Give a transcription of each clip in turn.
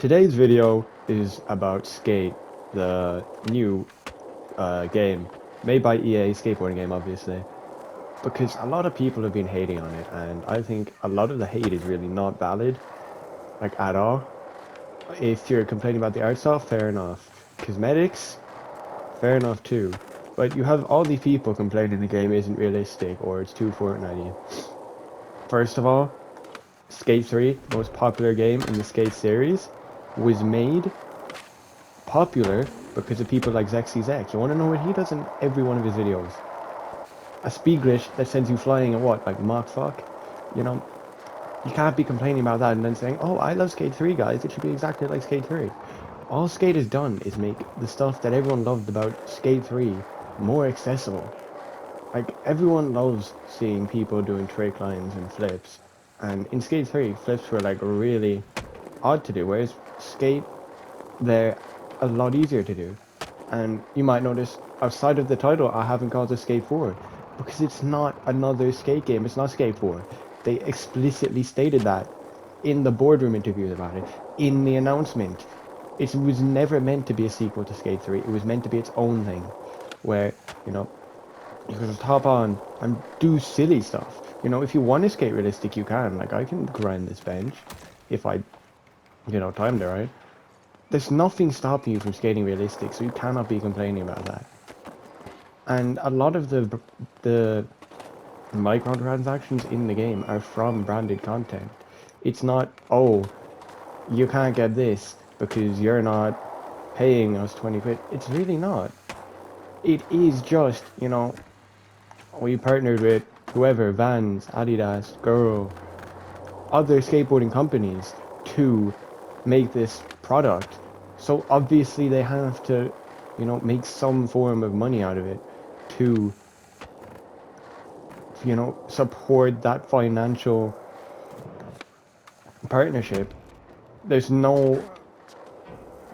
Today's video is about Skate, the new game made by EA, skateboarding game obviously, because a lot of people have been hating on it, and I think a lot of the hate is really not valid, like at all. If you're complaining about the art style, fair enough. Cosmetics, fair enough too. But you have all these people complaining the game isn't realistic or it's too Fortnite-y. First of all, Skate 3, the most popular game in the Skate series, was made popular because of people like zexyzek. You want to know what he does in every one of his videos? A speed glitch that sends you flying at what, like Mach fuck? You know, you can't be complaining about that and then saying, oh, I love Skate 3, guys. It should be exactly like Skate 3. All Skate has done is make the stuff that everyone loved about Skate 3 more accessible. Like, everyone loves seeing people doing trick lines and flips. And in Skate 3, flips were like really odd to do, whereas Skate, they're a lot easier to do. And you might notice outside of the title, I haven't called it Skate 4 because it's not another Skate game. It's not Skate 4. They explicitly stated that in the boardroom interviews about it, in the announcement. It was never meant to be a sequel to Skate 3. It was meant to be its own thing, where, you know, you can just hop on and do silly stuff. You know, if you want to skate realistic, you can. Like, I can grind this bench if I, timed it right. There's nothing stopping you from skating realistic, so you cannot be complaining about that. And a lot of the microtransactions in the game are from branded content. It's not, oh, you can't get this because you're not paying us 20 quid. It's really not. It is just, we partnered with whoever, Vans, Adidas, Girl, other skateboarding companies to make this product. So obviously they have to, make some form of money out of it to, support that financial partnership. There's no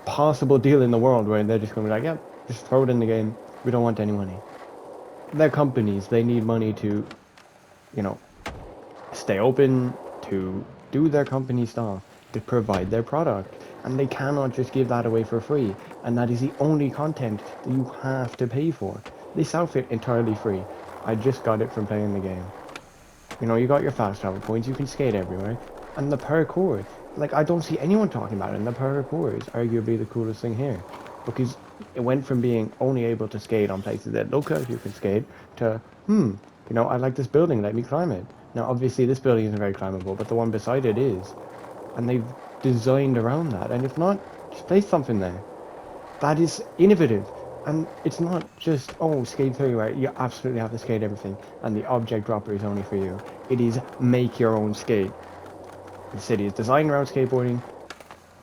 possible deal in the world where they're just going to be like, yeah, just throw it in the game. We don't want any money. They're companies. They need money to, you know, stay open, to do their company stuff, to provide their product. And they cannot just give that away for free. And that is the only content that you have to pay for. This outfit entirely free. I just got it from playing the game. You know, you got your fast travel points, you can skate everywhere. And the parkour, like, I don't see anyone talking about it, and the parkour is arguably the coolest thing here. Because it went from being only able to skate on places that look like you can skate to, I like this building, let me climb it. Now, obviously, this building isn't very climbable, but the one beside it is. And they've designed around that. And if not, just place something there. That is innovative. And it's not just, oh, skate 3, where you absolutely have to skate everything, and the object dropper is only for you. It is make your own skate. The city is designed around skateboarding,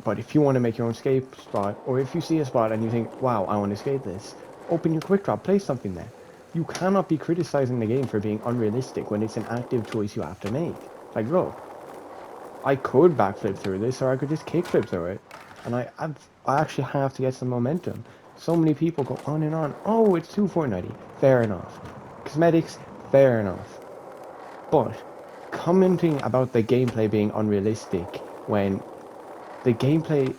but if you want to make your own skate spot, or if you see a spot and you think, wow, I want to skate this, open your quick drop, place something there. You cannot be criticizing the game for being unrealistic when it's an active choice you have to make. Like, look, I could backflip through this, or I could just kickflip through it. And I actually have to get some momentum. So many people go on and on. Oh, it's too Fortnite-y. Fair enough. Cosmetics, fair enough. But commenting about the gameplay being unrealistic when the gameplay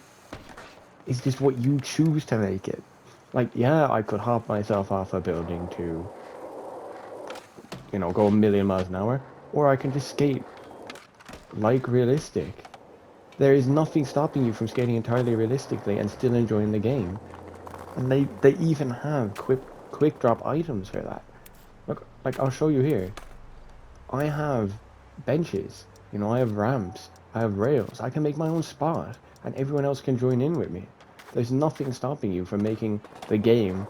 is just what you choose to make it. Like, yeah, I could hop myself off a building to, go a million miles an hour, or I can just skate like realistic. There is nothing stopping you from skating entirely realistically and still enjoying the game. And they even have quick drop items for that. Look, like I'll show you here. I have benches, I have ramps, I have rails. I can make my own spot and everyone else can join in with me. There's nothing stopping you from making the game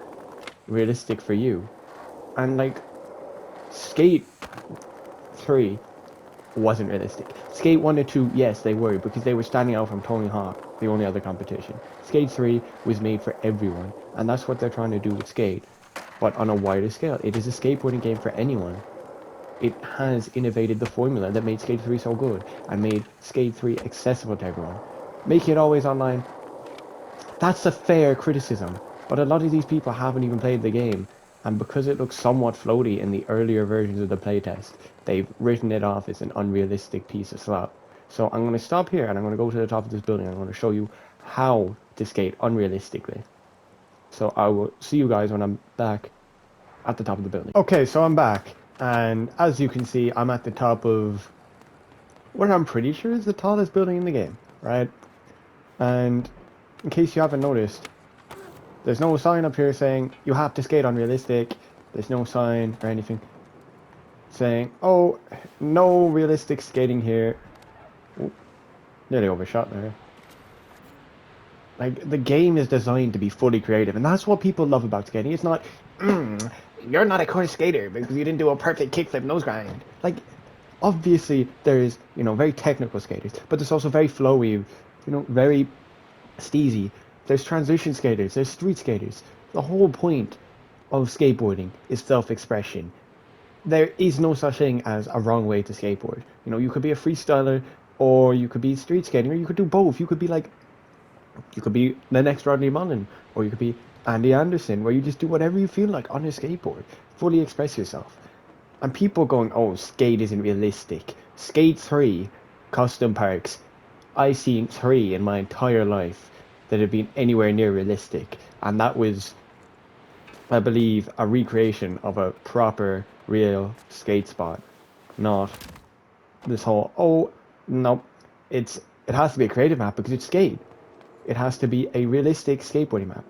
realistic for you. And like Skate 3 wasn't realistic. Skate 1 and 2, yes, they were, because they were standing out from Tony Hawk, the only other competition. Skate 3 was made for everyone, and that's what they're trying to do with Skate, but on a wider scale. It is a skateboarding game for anyone. It has innovated the formula that made Skate 3 so good, and made Skate 3 accessible to everyone. Making it always online, that's a fair criticism, but a lot of these people haven't even played the game, and because it looks somewhat floaty in the earlier versions of the playtest, they've written it off as an unrealistic piece of slop. So I'm going to stop here and I'm going to go to the top of this building. I'm going to show you how to skate unrealistically. So I will see you guys when I'm back at the top of the building. Okay, so I'm back, and as you can see, I'm at the top of what I'm pretty sure is the tallest building in the game, right? And in case you haven't noticed, there's no sign up here saying you have to skate unrealistic. There's no sign or anything saying, oh, no realistic skating here. Ooh, nearly overshot there. Like, the game is designed to be fully creative, and that's what people love about skating. It's not, you're not a course skater because you didn't do a perfect kickflip nose grind. Like, obviously, there's, very technical skaters, but there's also very flowy, very steezy. There's transition skaters, there's street skaters. The whole point of skateboarding is self-expression. There is no such thing as a wrong way to skateboard. You could be a freestyler, or you could be street skating, or you could do both. You could be the next Rodney Mullen, or you could be Andy Anderson, where you just do whatever you feel like on your skateboard. Fully express yourself. And people going, oh, skate isn't realistic. Skate 3, custom parks. I've seen 3 in my entire life that have been anywhere near realistic. And that was, I believe, a recreation of a proper, real skate spot. Not this whole, oh, no, it has to be a creative map because it's skate. It has to be a realistic skateboarding map.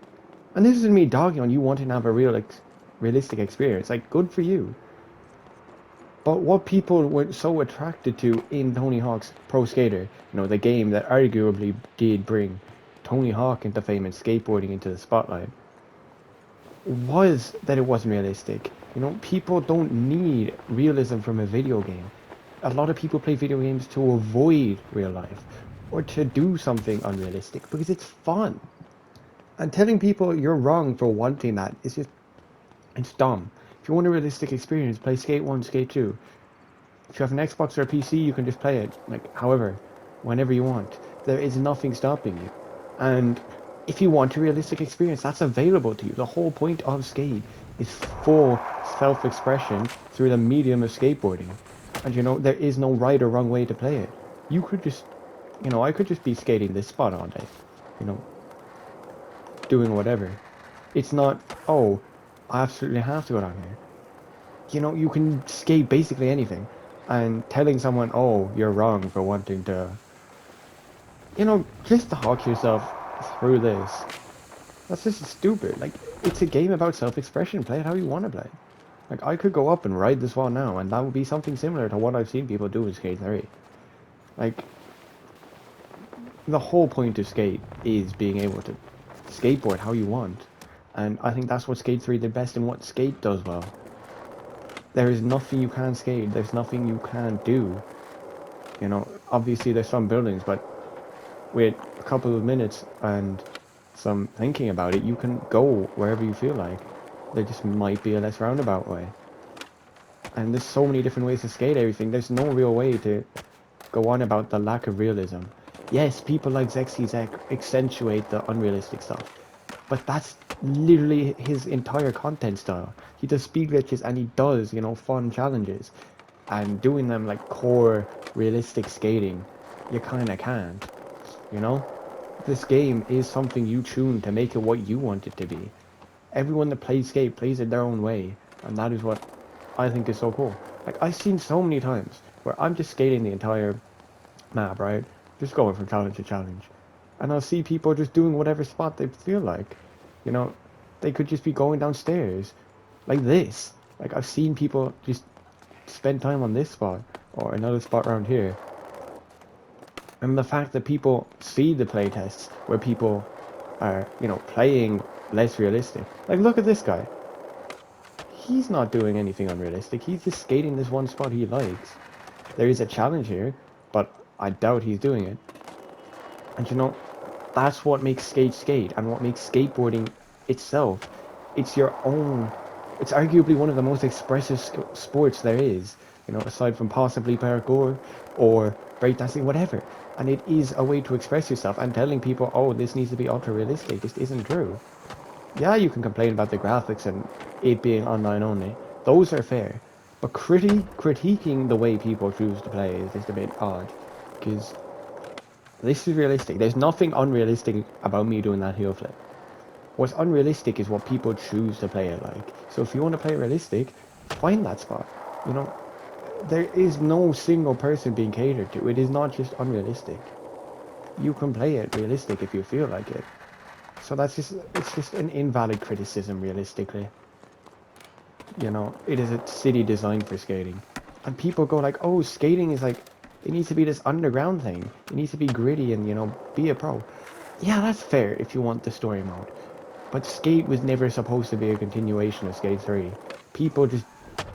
And this isn't me dogging on you wanting to have a realistic experience. Like, good for you. But what people were so attracted to in Tony Hawk's Pro Skater, the game that arguably did bring Tony Hawk into fame and skateboarding into the spotlight, was that it wasn't realistic. People don't need realism from a video game. A lot of people play video games to avoid real life, or to do something unrealistic, because it's fun. And telling people you're wrong for wanting that is just, it's dumb. If you want a realistic experience, play Skate 1, Skate 2. If you have an Xbox or a PC, you can just play it, however, whenever you want. There is nothing stopping you. And if you want a realistic experience, that's available to you. The whole point of skate is full self-expression through the medium of skateboarding. And there is no right or wrong way to play it. You could just, I could just be skating this spot all day, doing whatever. It's not, oh, I absolutely have to go down here. You can skate basically anything. And telling someone, oh, you're wrong for wanting to, just to hawk yourself through this. That's just stupid. It's a game about self-expression. Play it how you want to play. I could go up and ride this wall now, and that would be something similar to what I've seen people do in Skate 3. The whole point of skate is being able to skateboard how you want. And I think that's what Skate 3 did best and what skate does well. There is nothing you can't skate. There's nothing you can't do. Obviously there's some buildings, but with a couple of minutes and some thinking about it, you can go wherever you feel like. There just might be a less roundabout way. And there's so many different ways to skate everything. There's no real way to go on about the lack of realism. Yes, people like zexyzek accentuate the unrealistic stuff. But that's literally his entire content style. He does speed glitches and he does, fun challenges. And doing them like core realistic skating, you kinda can't. This game is something you tune to make it what you want it to be. Everyone that plays skate plays it their own way. And that is what I think is so cool. I've seen so many times where I'm just skating the entire map, right? Just going from challenge to challenge. And I'll see people just doing whatever spot they feel like. They could just be going downstairs. Like this. I've seen people just spend time on this spot. Or another spot around here. And the fact that people see the playtests where people are, playing less realistic. Look at this guy. He's not doing anything unrealistic. He's just skating this one spot he likes. There is a challenge here, but I doubt he's doing it. And that's what makes skate and what makes skateboarding itself. It's your own. It's arguably one of the most expressive sports there is. Aside from possibly parkour or breakdancing, whatever. And it is a way to express yourself, and telling people, oh, this needs to be ultra realistic, just isn't true. Yeah, you can complain about the graphics and it being online only. Those are fair. But critiquing the way people choose to play is just a bit odd. because this is realistic. There's nothing unrealistic about me doing that heel flip. What's unrealistic is what people choose to play it like. So if you want to play it realistic, find that spot. You know, there is no single person being catered to. It is not just unrealistic. You can play it realistic if you feel like it. So it's just an invalid criticism realistically. You know, it is a city designed for skating. And people go like, oh, skating is like, it needs to be this underground thing. It needs to be gritty and, you know, be a pro. Yeah, that's fair if you want the story mode. But Skate was never supposed to be a continuation of Skate 3. People just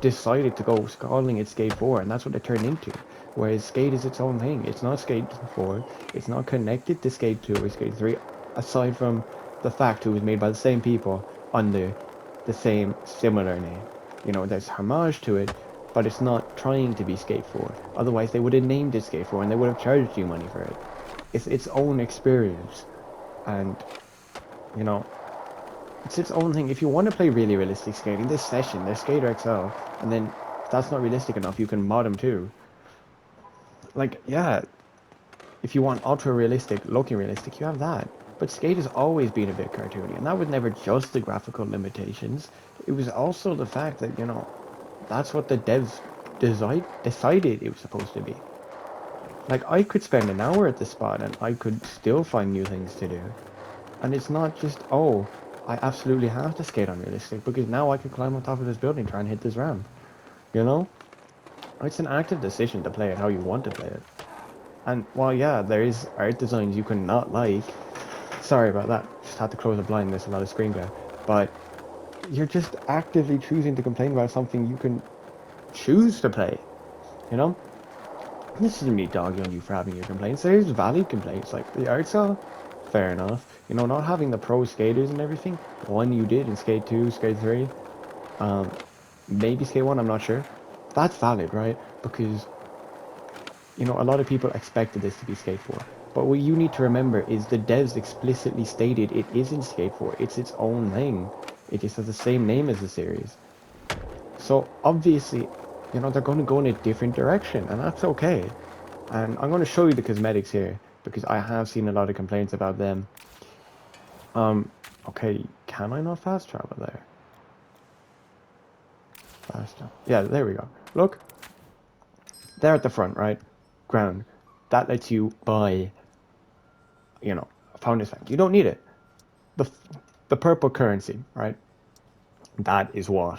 decided to go calling it Skate 4, and that's what it turned into. Whereas Skate is its own thing. It's not Skate 4. It's not connected to Skate 2 or Skate 3, aside from the fact it was made by the same people under the same similar name. You know, there's homage to it, but it's not trying to be Skate 4. Otherwise, they would have named it Skate 4 and they would have charged you money for it. It's its own experience. And, you know, it's its own thing. If you want to play really realistic skating, this session, there's Skater XL, and then if that's not realistic enough, you can mod them too. Like, yeah, if you want ultra realistic, looking realistic, you have that. But Skate has always been a bit cartoony, and that was never just the graphical limitations. It was also the fact that, you know, that's what the devs decided it was supposed to be. Like, I could spend an hour at the spot, and I could still find new things to do. And it's not just, oh, I absolutely have to skate on realistic, because now I can climb on top of this building, try and hit this ramp. You know? It's an active decision to play it how you want to play it. And while, yeah, there is art designs you can not like, sorry about that, just had to close the blind, there's a lot of screen glare, but you're just actively choosing to complain about something you can choose to play, you know? This isn't me dogging on you for having your complaints. There's valid complaints, like the art style, fair enough. You know, not having the pro skaters and everything, one you did in Skate 2, Skate 3, maybe Skate 1, I'm not sure. That's valid, right? Because, you know, a lot of people expected this to be Skate 4. But what you need to remember is the devs explicitly stated it isn't Skate 4. It's its own thing. It just has the same name as the series. So obviously, you know, they're going to go in a different direction, and that's okay. And I'm going to show you the cosmetics here, because I have seen a lot of complaints about them. Okay, can I not fast travel there? Fast travel. Yeah, there we go. Look. There at the front, right? Ground. That lets you buy, you know, a founder's bank. You don't need it. The purple currency, right? That is what?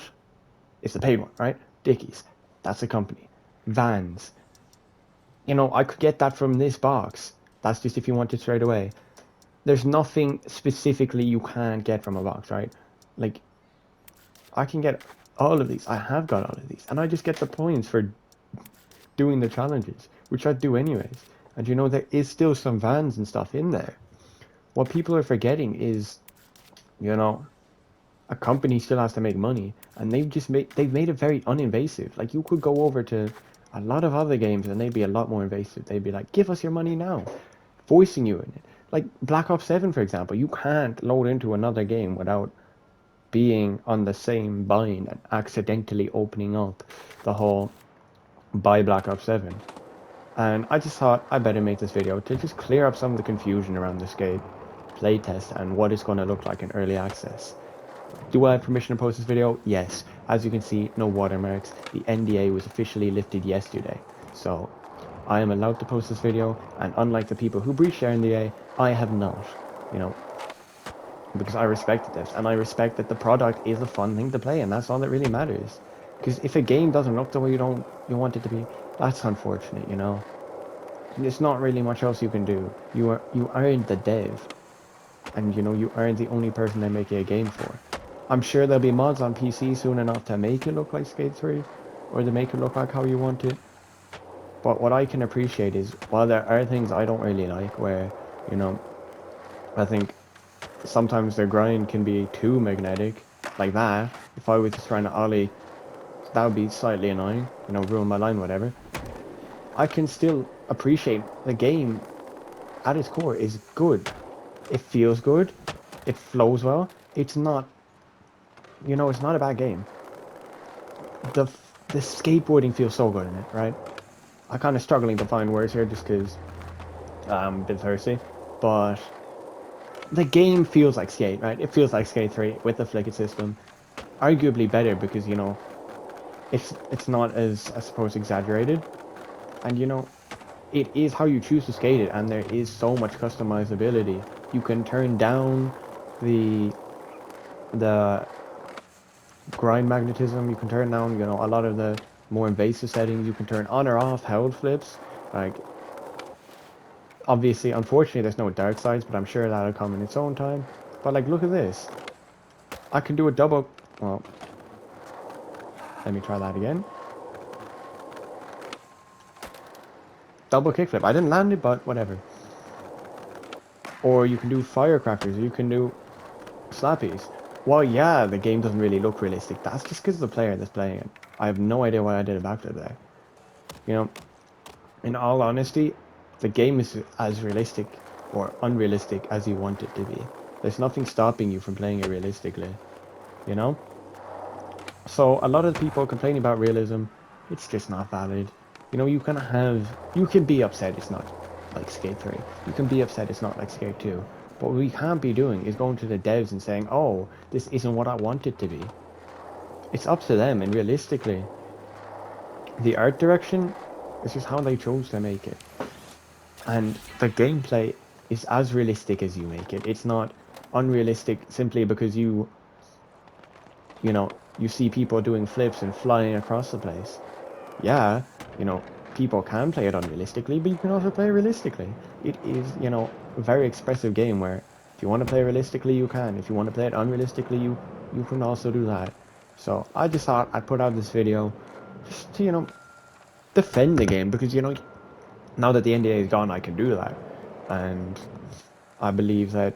It's the paid one, right? Dickies. That's a company. Vans. You know, I could get that from this box. That's just if you want it straight away. There's nothing specifically you can't get from a box, right? Like, I can get all of these. I have got all of these. And I just get the points for doing the challenges, which I do anyways. And you know, there is still some Vans and stuff in there. What people are forgetting is, you know, a company still has to make money, and they've made it very uninvasive. Like, you could go over to a lot of other games and they'd be a lot more invasive. They'd be like, give us your money now, forcing you in it. Like Black Ops 7, for example, you can't load into another game without being on the same bind and accidentally opening up the whole buy Black Ops 7. And I just thought I better make this video to just clear up some of the confusion around the Skate playtest and what it's going to look like in early access. Do I have permission to post this video? Yes. As you can see, no watermarks. The NDA was officially lifted yesterday. So, I am allowed to post this video, and unlike the people who breached their NDA, I have not. You know, because I respect this, and I respect that the product is a fun thing to play, and that's all that really matters. Because if a game doesn't look the way you want it to be, that's unfortunate, you know. There's not really much else you can do. You aren't the dev, and you know, you aren't the only person they're making a game for. I'm sure there'll be mods on PC soon enough to make it look like Skate 3, or to make it look like how you want it. But what I can appreciate is, while there are things I don't really like, where, you know, I think sometimes the grind can be too magnetic, like that. If I was just trying to ollie, that would be slightly annoying, you know, ruin my line, whatever. I can still appreciate the game at its core is good. It feels good. It flows well. It's not, you know, it's not a bad game. The skateboarding feels so good in it, right? I'm kind of struggling to find words here just because I'm a bit thirsty, but the game feels like Skate, right? It feels like Skate 3 with the flicket system. Arguably better because, you know, it's not as, I suppose, exaggerated. And, you know, it is how you choose to skate it, and there is so much customizability. You can turn down the the grind magnetism, you can turn down, you know, a lot of the more invasive settings, you can turn on or off held flips. Like, obviously, unfortunately, there's no dark sides, but I'm sure that'll come in its own time. But, like, look at this. I can do a double... Well, let me try that again. Double kickflip. I didn't land it, but whatever. Or you can do firecrackers, or you can do slappies. Well, yeah, the game doesn't really look realistic. That's just because of the player that's playing it. I have no idea why I did a backflip there. You know, in all honesty, the game is as realistic or unrealistic as you want it to be. There's nothing stopping you from playing it realistically, you know? So a lot of people complaining about realism, it's just not valid. You know, you can be upset it's not like Skate 3. You can be upset it's not like Skate 2. But what we can't be doing is going to the devs and saying, oh, this isn't what I want it to be. It's up to them, and realistically, the art direction is just how they chose to make it. And the gameplay is as realistic as you make it. It's not unrealistic simply because you know, you see people doing flips and flying across the place. Yeah, you know, people can play it unrealistically, but you can also play it realistically. It is, you know, a very expressive game where if you want to play realistically, you can. If you want to play it unrealistically, you can also do that. So I just thought I'd put out this video just to, you know, defend the game because, you know, now that the NDA is gone, I can do that. And I believe that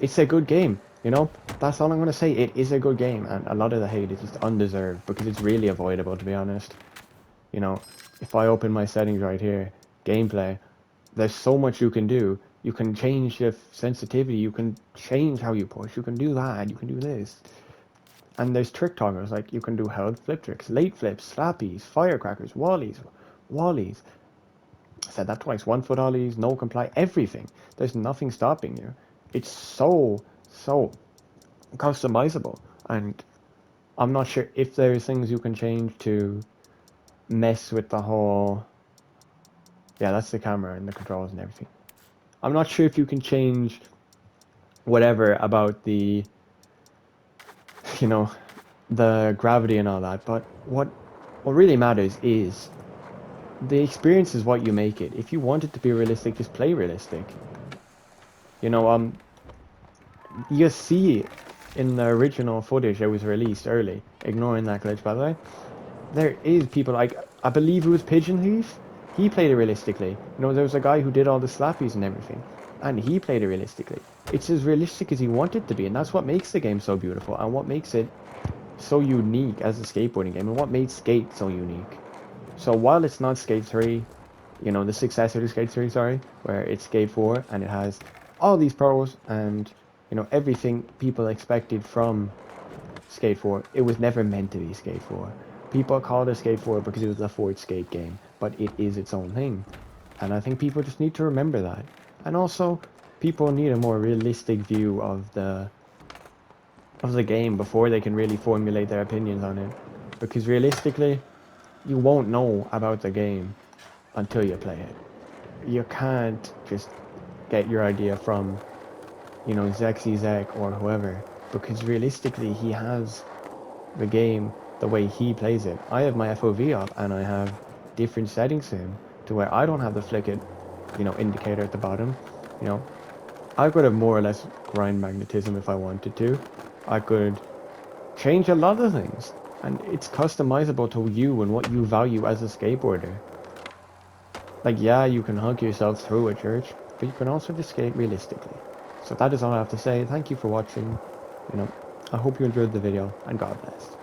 it's a good game, you know? That's all I'm going to say. It is a good game, and a lot of the hate is just undeserved because it's really avoidable, to be honest. You know, if I open my settings right here, gameplay, there's so much you can do. You can change the sensitivity, you can change how you push, you can do that, you can do this. And there's trick toggles, like you can do held flip tricks, late flips, slappies, firecrackers, wallies. I said that twice, 1 foot ollies, no comply, everything. There's nothing stopping you. It's so customizable, and I'm not sure if there's things you can change to mess with the whole... Yeah, that's the camera and the controls and everything. I'm not sure if you can change whatever about the, you know, the gravity and all that, but what really matters is the experience is what you make it. If you want it to be realistic, just play realistic. You know, you see in the original footage that was released early, ignoring that glitch by the way, there is people like, I believe it was Pigeon Thief, he played it realistically. You know, there was a guy who did all the slappies and everything, and he played it realistically. It's as realistic as you want it to be, and that's what makes the game so beautiful, and what makes it so unique as a skateboarding game, and what made Skate so unique. So while it's not Skate 3, you know, the successor to Skate 3, sorry, where it's Skate 4, and it has all these pros, and, you know, everything people expected from Skate 4, it was never meant to be Skate 4. People called it Skate 4 because it was a Ford Skate game, but it is its own thing. And I think people just need to remember that. And also, people need a more realistic view of the game before they can really formulate their opinions on it. Because realistically, you won't know about the game until you play it. You can't just get your idea from, you know, zexyzek or whoever, because realistically he has the game the way he plays it. I have my FOV up and I have different settings to him to where I don't have the flicket, you know, indicator at the bottom. You know, I could have more or less grind magnetism if I wanted to. I could change a lot of things, and it's customizable to you and what you value as a skateboarder. Like, yeah, you can hug yourself through a church, but you can also just skate realistically. So that is all I have to say. Thank you for watching. You know, I hope you enjoyed the video, and God bless.